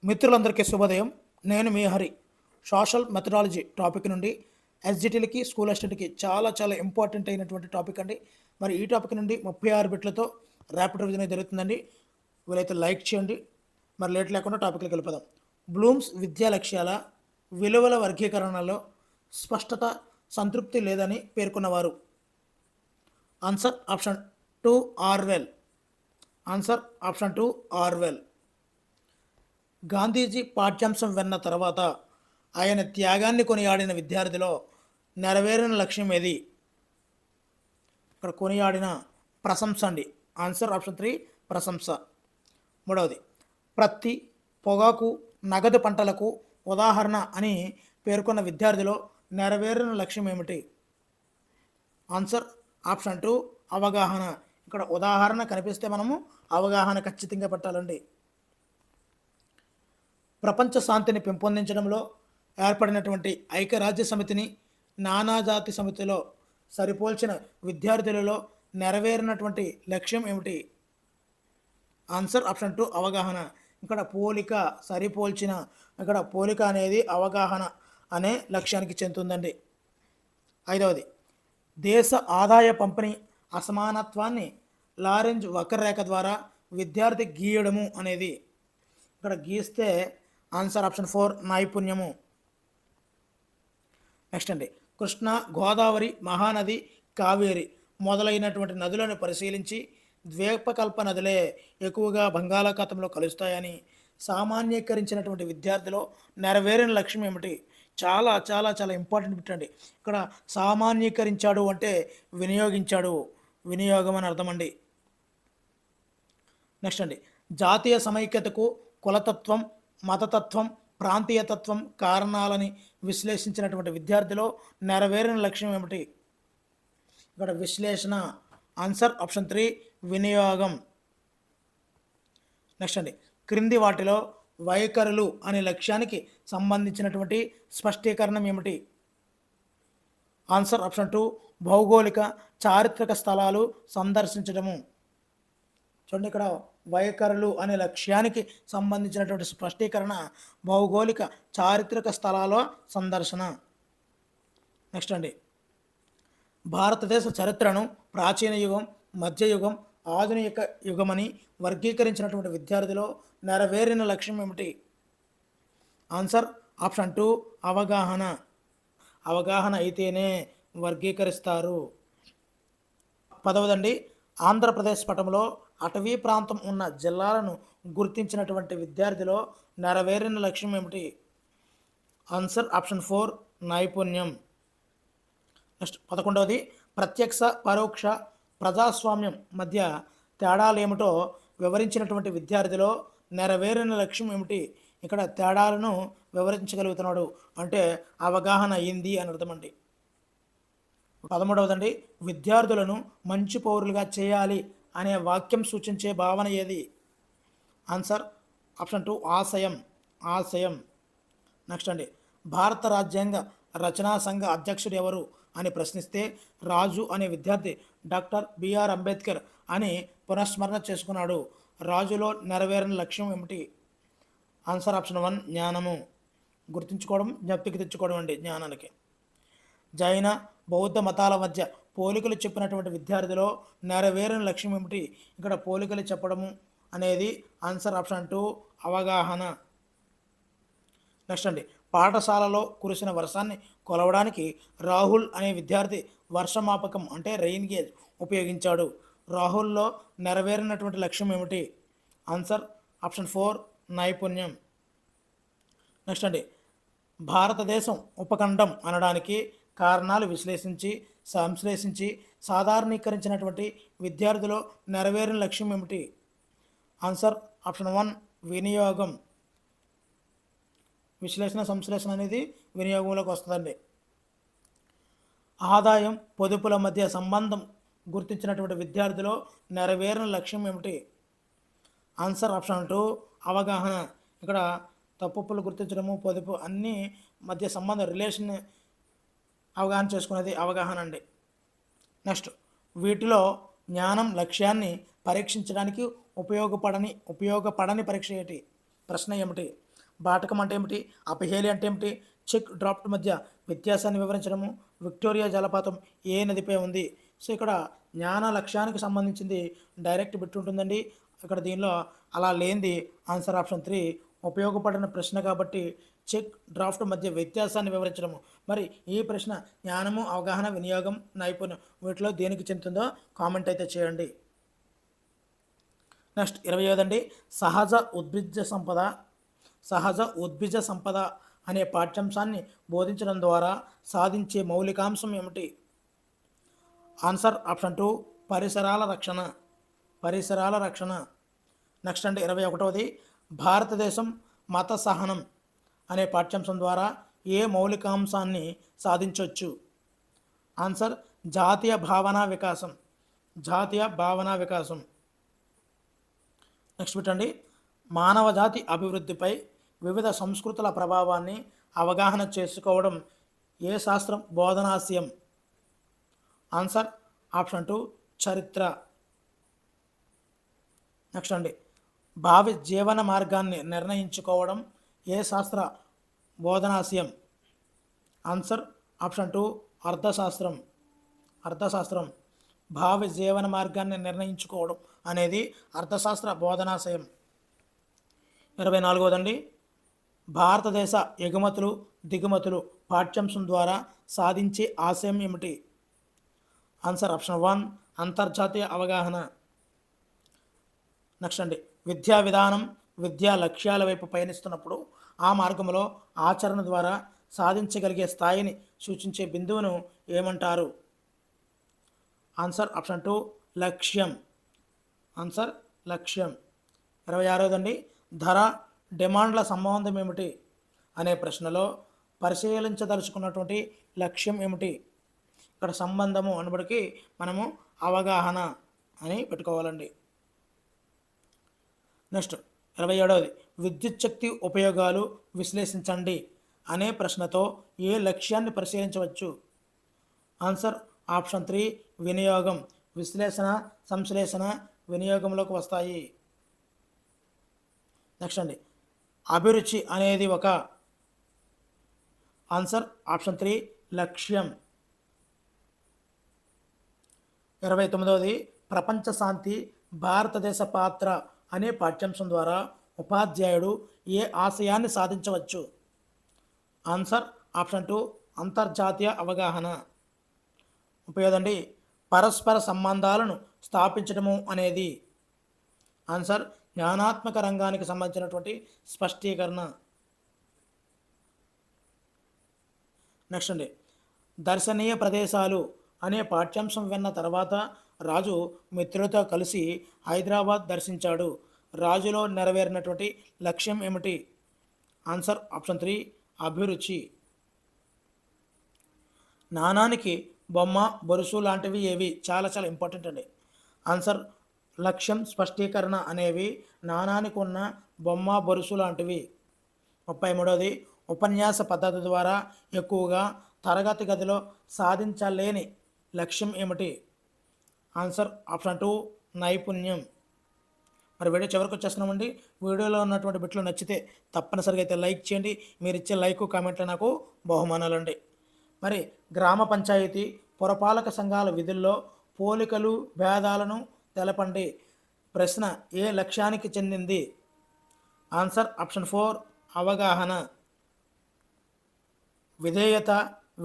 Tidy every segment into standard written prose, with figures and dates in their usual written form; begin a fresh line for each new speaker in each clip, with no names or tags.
మిత్రులందరికీ శుభోదయం. నేను మీ హరి. సోషల్ మెథడాలజీ టాపిక్ నుండి ఎస్జిటిలకి, స్కూల్ అసిస్టెంట్‌కి చాలా ఇంపార్టెంట్ అయినటువంటి టాపిక్ అండి. మరి ఈ టాపిక్ నుండి 36 బిట్లతో ర్యాపిడ్ రివిజన్ అనేది జరుగుతుందండి. వీలైతే లైక్ చేయండి. మరి లేట్ లేకుండా టాపిక్‌లోకి వెళ్ళిపోదాం. బ్లూమ్స్ విద్యా లక్ష్యాల విలువల వర్గీకరణలో స్పష్టత, సంతృప్తి లేదని పేర్కొన్నవారు. Answer option 2 Orwell. Answer option 2 Orwell. Gandhiji పాఠ్యాంశం విన్న తర్వాత ఆయన త్యాగాన్ని కొనియాడిన విద్యార్థిలో నెరవేరిన లక్ష్యం ఏది? ఇక్కడ కొనియాడిన ప్రశంస అండి. ఆన్సర్ ఆప్షన్ 3 ప్రశంస. మూడవది, ప్రత్తి, పొగాకు, నగదు పంటలకు ఉదాహరణ అని పేర్కొన్న విద్యార్థిలో నెరవేరిన లక్ష్యం ఏమిటి? ఆన్సర్ ఆప్షన్ 2 అవగాహన. ఇక్కడ ఉదాహరణ కనిపిస్తే మనము అవగాహన ఖచ్చితంగా పెట్టాలండి. ప్రపంచ శాంతిని పెంపొందించడంలో ఏర్పడినటువంటి ఐక్యరాజ్య సమితిని నానాజాతి సమితిలో సరిపోల్చిన విద్యార్థులలో నెరవేరినటువంటి లక్ష్యం ఏమిటి? ఆన్సర్ ఆప్షన్ 2 అవగాహన. ఇక్కడ పోలిక, సరిపోల్చిన, ఇక్కడ పోలిక అనేది అవగాహన అనే లక్ష్యానికి చెందుతుందండి. ఐదవది, దేశ ఆదాయ పంపిణీ అసమానత్వాన్ని లారెంజ్ వక్రరేఖ ద్వారా విద్యార్థి గీయడము అనేది, ఇక్కడ గీస్తే ఆన్సర్ ఆప్షన్ 4 నైపుణ్యము. నెక్స్ట్ అండి, కృష్ణ, గోదావరి, మహానది, కావేరి మొదలైనటువంటి నదులను పరిశీలించి ద్వీపకల్ప నదులే ఎక్కువగా బంగాళాఖాతంలో కలుస్తాయని సామాన్యీకరించినటువంటి విద్యార్థిలో నెరవేరిన లక్ష్యం ఏమిటి? చాలా ఇంపార్టెంట్ పెట్టండి. ఇక్కడ సామాన్యీకరించాడు అంటే వినియోగించాడు, వినియోగం అని అర్థం అండి. నెక్స్ట్ అండి, జాతీయ సమైక్యతకు కులతత్వం, మతతత్వం, ప్రాంతీయతత్వం కారణాలని విశ్లేషించినటువంటి విద్యార్థిలో నెరవేరిన లక్ష్యం ఏమిటి? ఇక్కడ విశ్లేషణ. ఆన్సర్ ఆప్షన్ 3 వినియోగం. నెక్స్ట్ అండి, క్రింది వాటిలో వైఖరులు అనే లక్ష్యానికి సంబంధించినటువంటి స్పష్టీకరణం ఏమిటి? ఆన్సర్ ఆప్షన్ 2 భౌగోళిక, చారిత్రక స్థలాలు సందర్శించడము. చూడండి, ఇక్కడ వైఖరులు అనే లక్ష్యానికి సంబంధించినటువంటి స్పష్టీకరణ భౌగోళిక, చారిత్రక స్థలాల సందర్శన. నెక్స్ట్ అండి, భారతదేశ చరిత్రను ప్రాచీన యుగం, మధ్యయుగం, ఆధునిక యుగమని వర్గీకరించినటువంటి విద్యార్థిలో నెరవేరిన లక్ష్యం ఏమిటి? ఆన్సర్ ఆప్షన్ 2 అవగాహన. అవగాహన అయితేనే వర్గీకరిస్తారు. పదవదండి, ఆంధ్రప్రదేశ్ పటంలో అటవీ ప్రాంతం ఉన్న జిల్లాలను గుర్తించినటువంటి విద్యార్థిలో నెరవేరిన లక్ష్యం ఏమిటి? ఆన్సర్ ఆప్షన్ 4 నైపుణ్యం. నెక్స్ట్ 11వది, ప్రత్యక్ష, పరోక్ష, ప్రజాస్వామ్యం మధ్య తేడాలు ఏమిటో వివరించినటువంటి విద్యార్థిలో నెరవేరిన లక్ష్యం ఏమిటి? ఇక్కడ తేడాలను వివరించగలుగుతున్నాడు అంటే అవగాహన అయింది అని అర్థమండి. 13వదండి, విద్యార్థులను మంచి పౌరులుగా చేయాలి అనే వాక్యం సూచించే భావన ఏది? ఆన్సర్ ఆప్షన్ 2 ఆశయం. ఆశయం. నెక్స్ట్ అండి, భారత రాజ్యాంగ రచనా సంఘ అధ్యక్షుడు ఎవరు అని ప్రశ్నిస్తే రాజు అనే విద్యార్థి డాక్టర్ బిఆర్ అంబేద్కర్ అని పునఃస్మరణ చేసుకున్నాడు. రాజులో నెరవేరిన లక్ష్యం ఏమిటి? ఆన్సర్ ఆప్షన్ 1 జ్ఞానము. గుర్తుంచుకోవడం, జ్ఞప్తికి తెచ్చుకోవడం అండి జ్ఞానానికి. జైన, బౌద్ధ మతాల మధ్య పోలికలు చెప్పినటువంటి విద్యార్థిలో నెరవేరిన లక్ష్యం ఏమిటి? ఇక్కడ పోలికలు చెప్పడము అనేది ఆన్సర్ ఆప్షన్ 2 అవగాహన. నెక్స్ట్ అండి, పాఠశాలలో కురిసిన వర్షాన్ని కొలవడానికి రాహుల్ అనే విద్యార్థి వర్షమాపకం అంటే రెయిన్ గేజ్ ఉపయోగించాడు. రాహుల్లో నెరవేరినటువంటి లక్ష్యం ఏమిటి? ఆన్సర్ ఆప్షన్ 4 నైపుణ్యం. నెక్స్ట్ అండి, భారతదేశం ఉపఖండం అనడానికి కారణాలు విశ్లేషించి, సంశ్లేషించి సాధారణీకరించినటువంటి విద్యార్థిలో నెరవేరిన లక్ష్యం ఏమిటి? ఆన్సర్ ఆప్షన్ 1 వినియోగం. విశ్లేషణ, సంశ్లేషణ అనేది వినియోగంలోకి వస్తుందండి. ఆదాయం, పొదుపుల మధ్య సంబంధం గుర్తించినటువంటి విద్యార్థిలో నెరవేరిన లక్ష్యం ఏమిటి? ఆన్సర్ ఆప్షన్ 2 అవగాహన. ఇక్కడ తప్పులు గుర్తించడము, పొదుపు అన్నీ మధ్య సంబంధం, రిలేషన్ అవగాహన చేసుకునేది అవగాహన అండి. నెక్స్ట్, వీటిలో జ్ఞానం లక్ష్యాన్ని పరీక్షించడానికి ఉపయోగపడని పరీక్ష ఏమిటి? ప్రశ్న ఏమిటి? బాటకం అంటే ఏమిటి, అపహేలి అంటే ఏమిటి, చెక్ డ్రాఫ్ట్ మధ్య వ్యత్యాసాన్ని వివరించడము, విక్టోరియా జలపాతం ఏ నదిపై ఉంది. సో ఇక్కడ జ్ఞాన లక్ష్యానికి సంబంధించింది డైరెక్ట్ బిట్ ఉంటుందండి. ఇక్కడ దీనిలో అలా లేనిది ఆన్సర్ ఆప్షన్ 3 ఉపయోగపడిన ప్రశ్న కాబట్టి చెక్ డ్రాఫ్ట్ మధ్య వ్యత్యాసాన్ని వివరించడము. మరి ఈ ప్రశ్న జ్ఞానము, అవగాహన, వినియోగం, నైపుణ్యం వీటిలో దేనికి చెందుతుందో కామెంట్ అయితే చేయండి. నెక్స్ట్ 25 అండి, సహజ ఉద్భిజ సంపద అనే పాఠ్యాంశాన్ని బోధించడం ద్వారా సాధించే మౌలికాంశం ఏమిటి. ఆన్సర్ ఆప్షన్ 2 పరిసరాల రక్షణ. నెక్స్ట్ అండి 21వది, భారతదేశం మత సహనం అనే పాఠ్యాంశం ద్వారా ఏ మౌలికాంశాన్ని సాధించవచ్చు. ఆన్సర్ జాతీయ భావనా వికాసం. నెక్స్ట్ పెట్టండి, మానవ జాతి అభివృద్ధిపై వివిధ సంస్కృతుల ప్రభావాన్ని అవగాహన చేసుకోవడం ఏ శాస్త్రం బోధనాశయం. ఆన్సర్ ఆప్షన్ 2 చరిత్ర. నెక్స్ట్ అండి, భావి జీవన మార్గాన్ని నిర్ణయించుకోవడం ఏ శాస్త్ర బోధనాశయం. ఆన్సర్ ఆప్షన్ 2 అర్థశాస్త్రం. భావి జీవన మార్గాన్ని నిర్ణయించుకోవడం అనేది అర్థశాస్త్ర బోధనాశయం. 24వదండి, భారతదేశ ఎగుమతులు దిగుమతులు పాఠ్యాంశం ద్వారా సాధించే ఆశయం ఏమిటి. ఆన్సర్ ఆప్షన్ 1 అంతర్జాతీయ అవగాహన. నెక్స్ట్ అండి, విద్యా విధానం విద్యా లక్ష్యాల వైపు పయనిస్తున్నప్పుడు ఆ మార్గంలో ఆచరణ ద్వారా సాధించగలిగే స్థాయిని సూచించే బిందువును ఏమంటారు. ఆన్సర్ ఆప్షన్ 2 లక్ష్యం. 26వదండి, ధర డిమాండ్ల సంబంధం ఏమిటి అనే ప్రశ్నలో పరిశీలించదలుచుకున్నటువంటి లక్ష్యం ఏమిటి. ఇక్కడ సంబంధము అనబడికి మనము అవగాహన అని పెట్టుకోవాలండి. నెక్స్ట్ 27వది, విద్యుత్ శక్తి ఉపయోగాలు విశ్లేషించండి అనే ప్రశ్నతో ఏ లక్ష్యాన్ని పరిశీలించవచ్చు. ఆన్సర్ ఆప్షన్ 3 వినియోగం. విశ్లేషణ, సంశ్లేషణ వినియోగంలోకి వస్తాయి. నెక్స్ట్ అండి, అభిరుచి అనేది ఒక. ఆన్సర్ ఆప్షన్ 3 లక్ష్యం. 29వది, ప్రపంచ శాంతి భారతదేశ పాత్ర అనే పాఠ్యాంశం ద్వారా ఉపాధ్యాయుడు ఏ ఆశయాన్ని సాధించవచ్చు. ఆన్సర్ ఆప్షన్ 2 అంతర్జాతీయ అవగాహన. 30వదండి, పరస్పర సంబంధాలను స్థాపించడము అనేది. ఆన్సర్ జ్ఞానాత్మక రంగానికి సంబంధించినటువంటి స్పష్టీకరణ. నెక్స్ట్ అండి, దర్శనీయ ప్రదేశాలు అనే పాఠ్యాంశం విన్న తర్వాత రాజు మిత్రులతో కలిసి హైదరాబాద్ దర్శించాడు. రాజులో నెరవేరినటువంటి లక్ష్యం ఏమిటి. ఆన్సర్ ఆప్షన్ 3 అభిరుచి. నాణానికి బొమ్మ, బొరుసు లాంటివి ఏవి. చాలా ఇంపార్టెంట్ అండి. ఆన్సర్ లక్ష్యం, స్పష్టీకరణ అనేవి నాణానికి ఉన్న బొమ్మ, బొరుసు లాంటివి. 33వది, ఉపన్యాస పద్ధతి ద్వారా ఎక్కువగా తరగతి గదిలో సాధించలేని లక్ష్యం ఏమిటి. ఆన్సర్ ఆప్షన్ 2 నైపుణ్యం. మరి వీడియో చివరికి వచ్చేస్తున్నామండి. వీడియోలో ఉన్నటువంటి బిట్లు నచ్చితే తప్పనిసరిగా అయితే లైక్ చేయండి. మీరు ఇచ్చే లైక్ కామెంట్లు నాకు బహుమానాలండి. మరి గ్రామ పంచాయతీ పురపాలక సంఘాల విధుల్లో పోలికలు భేదాలను తెలపండి. ప్రశ్న ఏ లక్ష్యానికి చెందింది. ఆన్సర్ ఆప్షన్ 4 అవగాహన. విధేయత,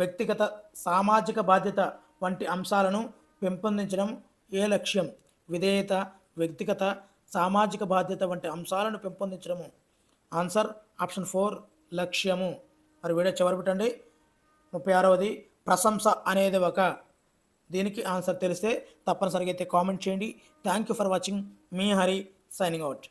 వ్యక్తిగత సామాజిక బాధ్యత వంటి అంశాలను పెంపొందించడం ఏ లక్ష్యం. విధేయత, వ్యక్తిగత సామాజిక బాధ్యత వంటి అంశాలను పెంపొందించడము. ఆన్సర్ ఆప్షన్ 4 లక్ష్యము. మరి వీడియో చివరి పెట్టండి. 36వది, ప్రశంస అనేది ఒక. దీనికి ఆన్సర్ తెలిస్తే తప్పనిసరిగా అయితే కామెంట్ చేయండి. Thank you for watching. Me Hari signing out.